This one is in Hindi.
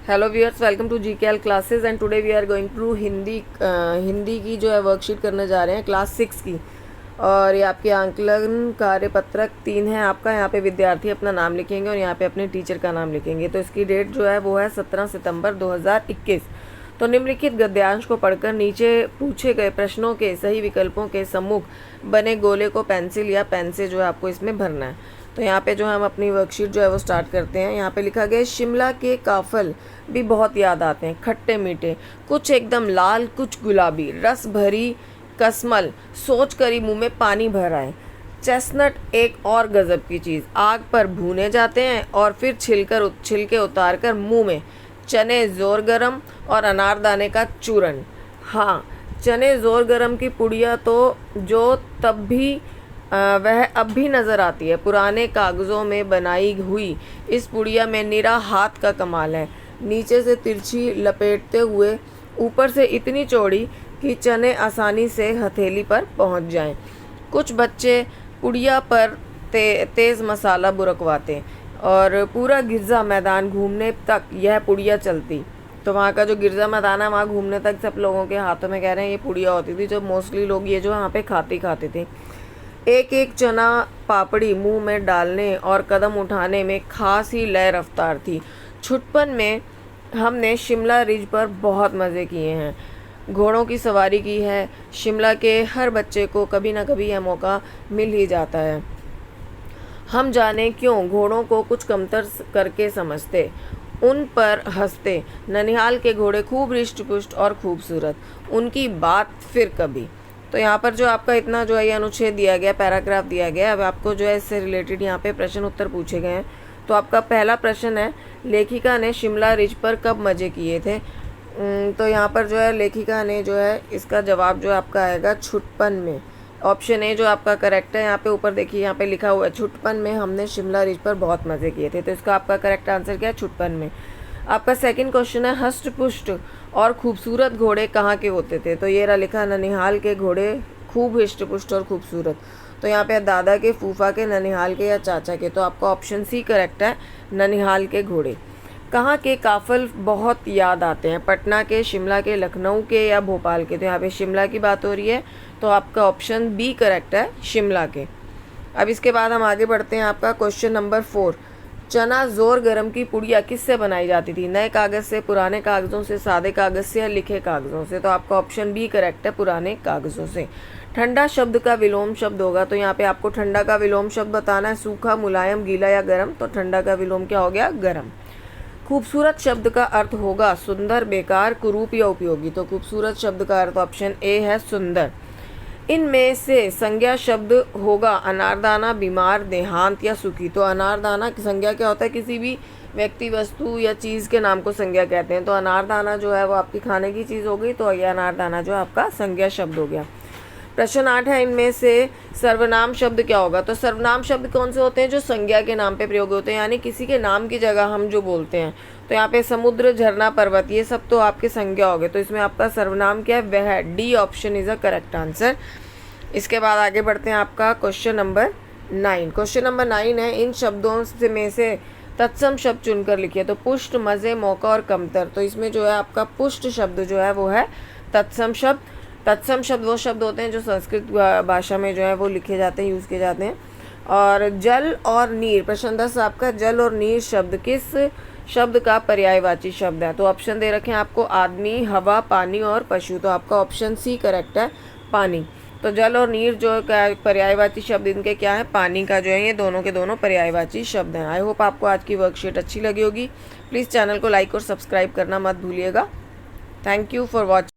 Hello viewers, welcome to GKL classes and today we are going to Hindi की जो है वर्कशीट करने जा रहे हैं क्लास 6 की। और ये आपके आंकलन कार्यपत्रक 3 है आपका। यहाँ पे विद्यार्थी अपना नाम लिखेंगे और यहाँ पे अपने टीचर का नाम लिखेंगे। तो इसकी डेट जो है वो है 17 सितंबर 2021। तो निम्नलिखित गद्यांश को पढ़कर नीचे पूछे गए प्रश्नों के सही विकल्पों के सम्मुख बने गोले को पेंसिल या पेन से जो है आपको इसमें भरना है। तो यहाँ पे जो हम अपनी वर्कशीट जो है वो स्टार्ट करते हैं। यहाँ पे लिखा गया शिमला के काफल भी बहुत याद आते हैं, खट्टे मीठे, कुछ एकदम लाल कुछ गुलाबी, रस भरी कसमल, सोच कर ही मुँह में पानी भर आए। चेस्टनट एक और गज़ब की चीज़, आग पर भूने जाते हैं और फिर छिलके उतार कर मुँह में। चने ज़ोर गरम और अनारदाने का चूरन। हाँ, चने ज़ोर गरम की पुड़िया तो जो तब भी वह अब भी नज़र आती है। पुराने कागज़ों में बनाई हुई इस पुड़िया में निरा हाथ का कमाल है। नीचे से तिरछी लपेटते हुए, ऊपर से इतनी चौड़ी कि चने आसानी से हथेली पर पहुंच जाएं। कुछ बच्चे पुड़िया पर तेज़ मसाला बुरकवाते और पूरा गिरजा मैदान घूमने तक यह पुड़िया चलती। तो वहाँ का जो गिरजा मैदान है, वहाँ घूमने तक सब लोगों के हाथों में कह रहे हैं ये पुड़िया होती थी, जो मोस्टली लोग ये जो यहाँ पे खाते थे। एक एक चना पापड़ी मुंह में डालने और कदम उठाने में खास ही लय रफ्तार थी। छुटपन में हमने शिमला रिज पर बहुत मज़े किए हैं, घोड़ों की सवारी की है। शिमला के हर बच्चे को कभी ना कभी यह मौका मिल ही जाता है। हम जाने क्यों घोड़ों को कुछ कमतर करके समझते, उन पर हंसते। ननिहाल के घोड़े खूब रिष्ट पुष्ट और खूबसूरत, उनकी बात फिर कभी। तो यहाँ पर जो आपका इतना जो है ये अनुच्छेद दिया गया, पैराग्राफ दिया गया। अब आपको जो है इससे रिलेटेड यहाँ पे प्रश्न उत्तर पूछे गए हैं। तो आपका पहला प्रश्न है, लेखिका ने शिमला रिज पर कब मज़े किए थे? तो यहाँ पर जो है लेखिका ने जो है इसका जवाब जो आपका आएगा छुटपन में। ऑप्शन ए जो आपका करेक्ट है। यहाँ पे ऊपर देखिए, यहाँ पे लिखा हुआ है छुटपन में हमने शिमला रिज पर बहुत मज़े किए थे। तो इसका आपका करेक्ट आंसर क्या है? छुटपन में। आपका सेकंड क्वेश्चन है, हष्ट पुष्ट और खूबसूरत घोड़े कहाँ के होते थे? तो ये रहा लिखा, ननिहाल के घोड़े खूब हष्ट पुष्ट और खूबसूरत। तो यहाँ पे दादा के, फूफा के, ननिहाल के या चाचा के। तो आपका ऑप्शन सी करेक्ट है, ननिहाल के घोड़े। कहाँ के काफल बहुत याद आते हैं? पटना के, शिमला के, लखनऊ के या भोपाल के? तो यहाँ पे शिमला की बात हो रही है, तो आपका ऑप्शन बी करेक्ट है, शिमला के। अब इसके बाद हम आगे बढ़ते हैं। आपका क्वेश्चन नंबर 4, चना जोर गरम की पुड़िया किससे बनाई जाती थी? नए कागज़ से, पुराने कागज़ों से, सादे कागज़ से या लिखे कागज़ों से? तो आपका ऑप्शन बी करेक्ट है, पुराने कागज़ों से। ठंडा शब्द का विलोम शब्द होगा, तो यहाँ पे आपको ठंडा का विलोम शब्द बताना है। सूखा, मुलायम, गीला या गर्म? तो ठंडा का विलोम क्या हो गया? गर्म। खूबसूरत शब्द का अर्थ होगा सुंदर, बेकार, कुरूप या उपयोगी? तो खूबसूरत शब्द का अर्थ ऑप्शन ए है, सुंदर। इनमें से संज्ञा शब्द होगा अनारदाना, बीमार, देहांत या सुखी? तो अनारदाना की संज्ञा क्या होता है? किसी भी व्यक्ति, वस्तु या चीज़ के नाम को संज्ञा कहते हैं। तो अनारदाना जो है वो आपकी खाने की चीज़ हो गई, तो यह अनारदाना जो आपका संज्ञा शब्द हो गया। प्रश्न 8 है, इनमें से सर्वनाम शब्द क्या होगा? तो सर्वनाम शब्द कौन से होते हैं? जो संज्ञा के नाम पे प्रयोग होते हैं, यानी किसी के नाम की जगह हम जो बोलते हैं। तो यहाँ पे समुद्र, झरना, पर्वत, ये सब तो आपके संज्ञा हो गए। तो इसमें आपका सर्वनाम क्या है? वह। D option is a correct answer. इसके बाद आगे बढ़ते हैं। आपका क्वेश्चन नंबर 9। क्वेश्चन नंबर 9 है, इन शब्दों से में से तत्सम शब्द चुनकर लिखिए। तो पुष्ट, मज़े, मौका और कमतर। तो इसमें जो है आपका पुष्ट शब्द जो है वो है तत्सम शब्द। तत्सम शब्द वो शब्द होते हैं जो संस्कृत भाषा में जो है वो लिखे जाते हैं, यूज़ किए जाते हैं। और जल और नीर, प्रश्न 10 आपका, जल और नीर शब्द किस शब्द का पर्यायवाची शब्द है? तो ऑप्शन दे रखे हैं आपको, आदमी, हवा, पानी और पशु। तो आपका ऑप्शन सी करेक्ट है, पानी। तो जल और नीर जो पर्यायवाची शब्द इनके क्या है? पानी का जो है ये दोनों के दोनों पर्यायवाची शब्द हैं। आई होप आपको आज की वर्कशीट अच्छी लगी होगी। प्लीज़ चैनल को लाइक और सब्सक्राइब करना मत भूलिएगा। Thank you for watching.